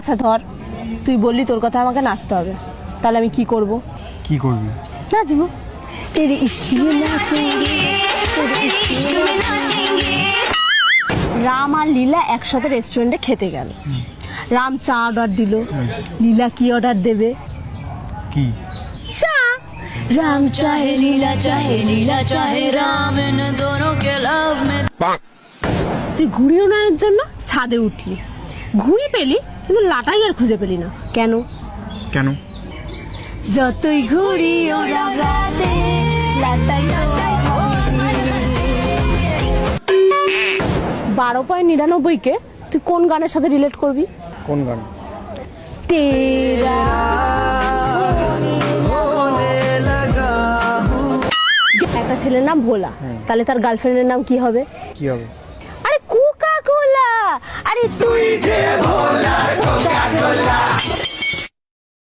আচ্ছা ধর তুই বললি তোর কথা আমাকে নাচতে হবে, তাহলে আমি কি করব? কি করবি? নাচবো। তেরে ইश्क में नाचेंगे, तेरे इश्क में नाचेंगे। রাম আর লীলা একসাথে রেস্টুরেন্টে খেতে গেল। রাম চা অর্ডার দিল, লীলা কি অর্ডার দেবে? কি? চা। राम चाहे लीला चाहे राम इन दोनों के लव में। তুই ঘুড়ি ওড়ানোর জন্য ছাদে উঠলি, ঘুড়ি পেলি কিন্তু লাটাই আর খুঁজে পেলি না, কেন? কেন? যতই ঘুড়ি ওড়াতে লাটাই 12.99 তুই কোন গানের সাথে রিলেট করবি? কোন গান? তেরা একটা ছেলের নাম ভোলা, তাহলে তার গার্লফ্রেন্ডের নাম কি হবে? কি হবে? আরে কোকা কোলা। আরে তুই যে ভোলা